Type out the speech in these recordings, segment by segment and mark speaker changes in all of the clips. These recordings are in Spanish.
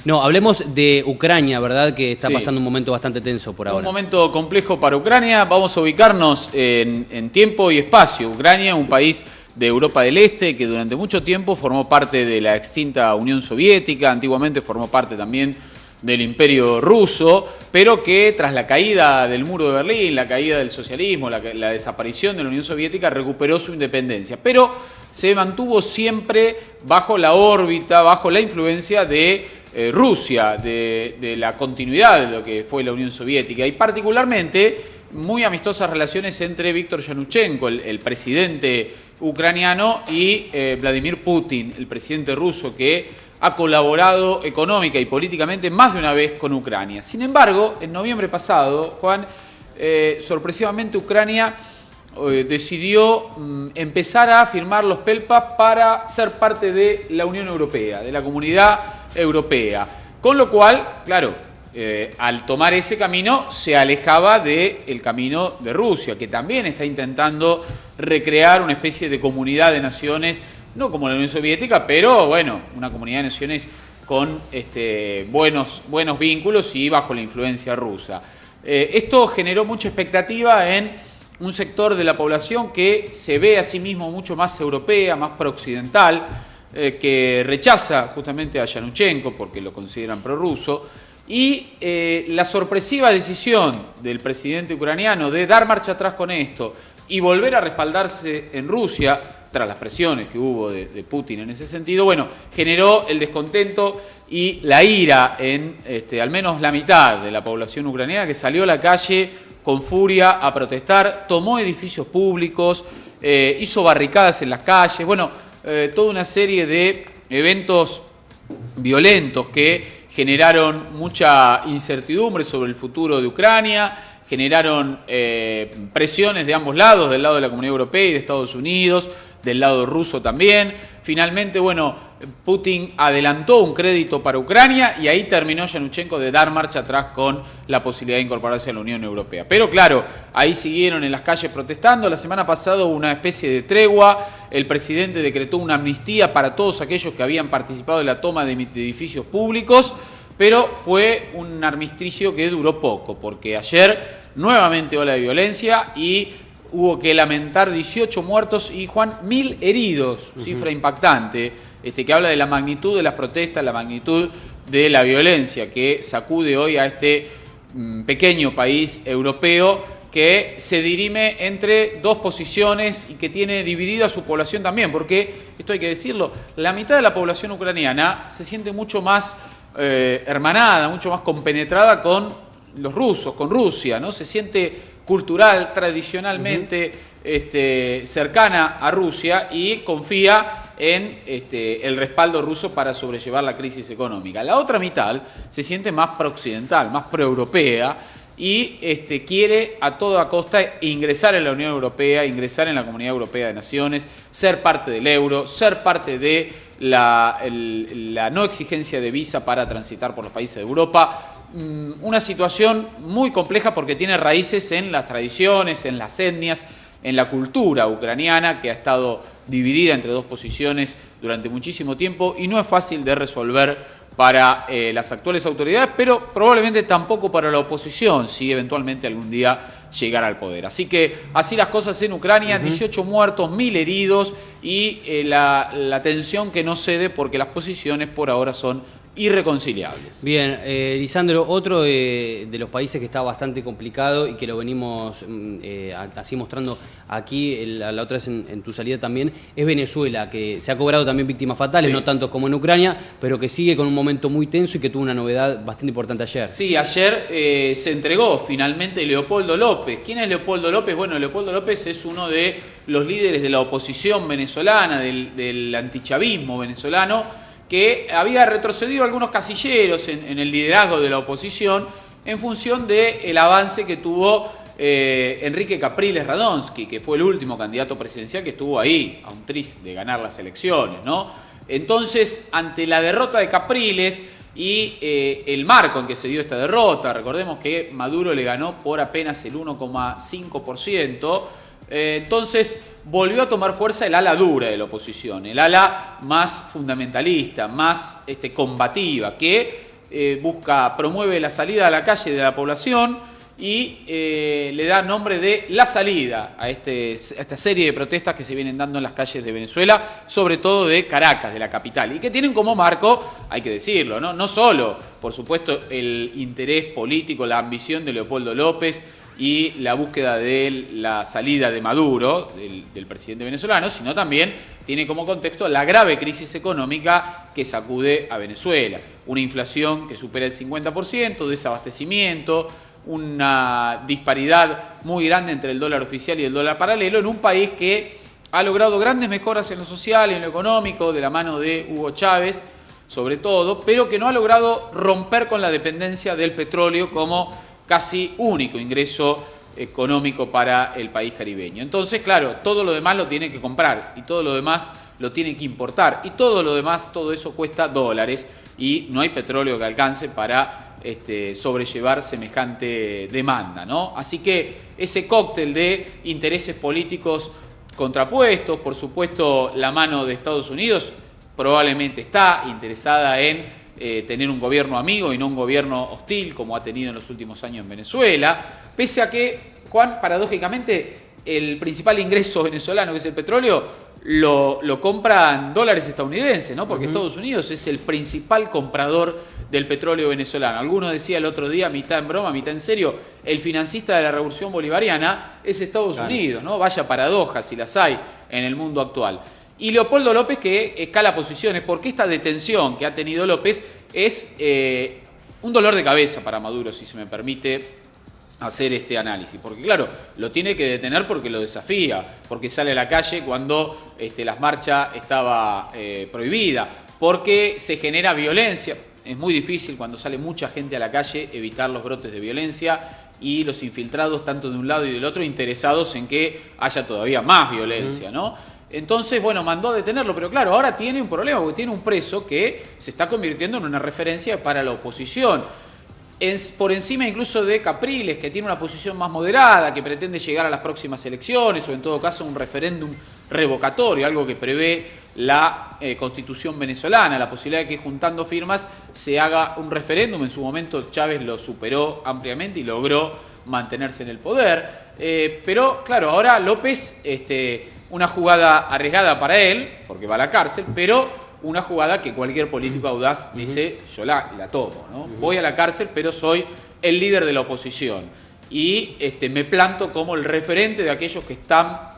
Speaker 1: No, hablemos de Ucrania, ¿verdad? Que está pasando un momento bastante tenso por ahora.
Speaker 2: Un momento complejo para Ucrania. Vamos a ubicarnos en tiempo y espacio. Ucrania, un país de Europa del Este que durante mucho tiempo formó parte de la extinta Unión Soviética, antiguamente formó parte también del Imperio Ruso, pero que tras la caída del muro de Berlín, la caída del socialismo, la desaparición de la Unión Soviética, recuperó su independencia, pero se mantuvo siempre bajo la órbita, bajo la influencia de Rusia, de la continuidad de lo que fue la Unión Soviética, y particularmente muy amistosas relaciones entre Víctor Yanuchenko, el presidente ucraniano, y Vladimir Putin, el presidente ruso, que ha colaborado económica y políticamente más de una vez con Ucrania. Sin embargo, en noviembre pasado, Juan, sorpresivamente Ucrania decidió empezar a firmar los PELPA para ser parte de la Unión Europea, de la Comunidad Europea. Con lo cual, claro, al tomar ese camino se alejaba del camino de Rusia, que también está intentando recrear una especie de comunidad de naciones, no como la Unión Soviética, pero bueno, una comunidad de naciones con buenos vínculos y bajo la influencia rusa. Esto generó mucha expectativa en un sector de la población que se ve a sí mismo mucho más europea, más prooccidental, que rechaza justamente a Yanuchenko porque lo consideran prorruso. Y la sorpresiva decisión del presidente ucraniano de dar marcha atrás con esto y volver a respaldarse en Rusia, tras las presiones que hubo de Putin en ese sentido, bueno, generó el descontento y la ira en al menos la mitad de la población ucraniana, que salió a la calle con furia a protestar, tomó edificios públicos, hizo barricadas en las calles, bueno, toda una serie de eventos violentos que generaron mucha incertidumbre sobre el futuro de Ucrania, generaron presiones de ambos lados, del lado de la Comunidad Europea y de Estados Unidos, del lado ruso también. Finalmente, bueno, Putin adelantó un crédito para Ucrania y ahí terminó Yanuchenko de dar marcha atrás con la posibilidad de incorporarse a la Unión Europea. Pero claro, ahí siguieron en las calles protestando. La semana pasada hubo una especie de tregua. El presidente decretó una amnistía para todos aquellos que habían participado en la toma de edificios públicos, pero fue un armisticio que duró poco, porque ayer nuevamente ola de violencia y hubo que lamentar 18 muertos y, Juan, 1000 heridos, cifra impactante, que habla de la magnitud de las protestas, la magnitud de la violencia que sacude hoy a este pequeño país europeo que se dirime entre dos posiciones y que tiene dividida su población también, porque, esto hay que decirlo, la mitad de la población ucraniana se siente mucho más hermanada, mucho más compenetrada con los rusos, con Rusia, ¿no? Se siente cultural, tradicionalmente cercana a Rusia y confía en el respaldo ruso para sobrellevar la crisis económica. La otra mitad se siente más prooccidental, más proeuropea y quiere a toda costa ingresar en la Unión Europea, ingresar en la Comunidad Europea de Naciones, ser parte del euro, ser parte de la no exigencia de visa para transitar por los países de Europa. Una situación muy compleja porque tiene raíces en las tradiciones, en las etnias, en la cultura ucraniana, que ha estado dividida entre dos posiciones durante muchísimo tiempo y no es fácil de resolver para las actuales autoridades, pero probablemente tampoco para la oposición, si eventualmente algún día llegara al poder. Así que así las cosas en Ucrania, 18 muertos, 1000 heridos y la tensión que no cede porque las posiciones por ahora son irreconciliables.
Speaker 1: Bien, Lisandro, otro de los países que está bastante complicado y que lo venimos así mostrando aquí la otra vez en tu salida también, es Venezuela, que se ha cobrado también víctimas fatales, no tanto como en Ucrania, pero que sigue con un momento muy tenso y que tuvo una novedad bastante importante ayer.
Speaker 2: Sí, ayer se entregó finalmente Leopoldo López. ¿Quién es Leopoldo López? Bueno, Leopoldo López es uno de los líderes de la oposición venezolana, del antichavismo venezolano, que había retrocedido algunos casilleros en el liderazgo de la oposición en función del avance que tuvo Enrique Capriles Radonsky, que fue el último candidato presidencial que estuvo ahí, a un tris de ganar las elecciones, ¿no? Entonces, ante la derrota de Capriles y el marco en que se dio esta derrota, recordemos que Maduro le ganó por apenas el 1,5%, entonces volvió a tomar fuerza el ala dura de la oposición, el ala más fundamentalista, más combativa, que promueve la salida a la calle de la población y le da nombre de La Salida a esta serie de protestas que se vienen dando en las calles de Venezuela, sobre todo de Caracas, de la capital, y que tienen como marco, hay que decirlo, no solo, por supuesto, el interés político, la ambición de Leopoldo López y la búsqueda de la salida de Maduro, del presidente venezolano, sino también tiene como contexto la grave crisis económica que sacude a Venezuela. Una inflación que supera el 50%, desabastecimiento, una disparidad muy grande entre el dólar oficial y el dólar paralelo en un país que ha logrado grandes mejoras en lo social y en lo económico de la mano de Hugo Chávez, sobre todo, pero que no ha logrado romper con la dependencia del petróleo como casi único ingreso económico para el país caribeño. Entonces, claro, todo lo demás lo tiene que comprar y todo lo demás lo tiene que importar y todo lo demás, todo eso cuesta dólares y no hay petróleo que alcance para sobrellevar semejante demanda, ¿no? Así que ese cóctel de intereses políticos contrapuestos, por supuesto la mano de Estados Unidos probablemente está interesada en tener un gobierno amigo y no un gobierno hostil como ha tenido en los últimos años en Venezuela, pese a que, Juan, paradójicamente, el principal ingreso venezolano, que es el petróleo, lo compran dólares estadounidenses, ¿no? Porque Estados Unidos es el principal comprador del petróleo venezolano. Algunos decía el otro día, mitad en broma, mitad en serio, el financista de la revolución bolivariana es Estados Unidos, ¿no? Vaya paradojas si las hay en el mundo actual. Y Leopoldo López que escala posiciones, porque esta detención que ha tenido López es un dolor de cabeza para Maduro, si se me permite hacer este análisis. Porque claro, lo tiene que detener porque lo desafía, porque sale a la calle cuando la marcha estaba prohibida, porque se genera violencia. Es muy difícil cuando sale mucha gente a la calle evitar los brotes de violencia y los infiltrados, tanto de un lado y del otro, interesados en que haya todavía más violencia, ¿no? Entonces, bueno, mandó a detenerlo, pero claro, ahora tiene un problema, porque tiene un preso que se está convirtiendo en una referencia para la oposición. Por encima incluso de Capriles, que tiene una posición más moderada, que pretende llegar a las próximas elecciones, o en todo caso un referéndum revocatorio, algo que prevé la Constitución venezolana, la posibilidad de que juntando firmas se haga un referéndum. En su momento Chávez lo superó ampliamente y logró mantenerse en el poder. Pero claro, ahora López, una jugada arriesgada para él, porque va a la cárcel, pero una jugada que cualquier político audaz dice, yo la tomo, ¿no? Voy a la cárcel, pero soy el líder de la oposición. Y me planto como el referente de aquellos que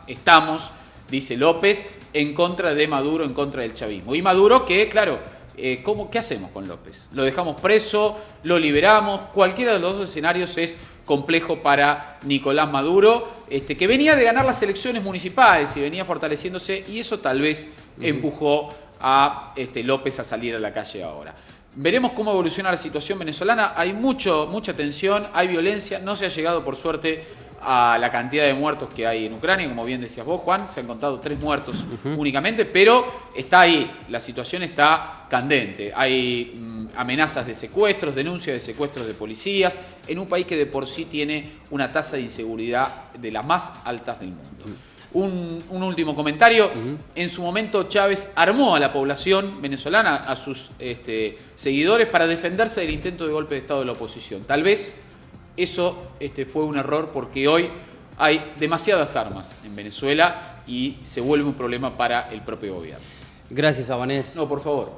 Speaker 2: estamos, dice López, en contra de Maduro, en contra del chavismo. Y Maduro que, claro, ¿qué hacemos con López? ¿Lo dejamos preso? ¿Lo liberamos? Cualquiera de los dos escenarios es complejo para Nicolás Maduro, que venía de ganar las elecciones municipales y venía fortaleciéndose, y eso tal vez empujó a López a salir a la calle ahora. Veremos cómo evoluciona la situación venezolana. Hay mucha tensión, hay violencia, no se ha llegado por suerte a la cantidad de muertos que hay en Ucrania, como bien decías vos, Juan, se han contado 3 muertos únicamente, pero está ahí, la situación está candente. Hay amenazas de secuestros, denuncias de secuestros de policías, en un país que de por sí tiene una tasa de inseguridad de las más altas del mundo. Un último comentario. En su momento Chávez armó a la población venezolana, a sus seguidores, para defenderse del intento de golpe de Estado de la oposición. Tal vez eso fue un error, porque hoy hay demasiadas armas en Venezuela y se vuelve un problema para el propio gobierno.
Speaker 1: Gracias, Abanés.
Speaker 2: No, por favor.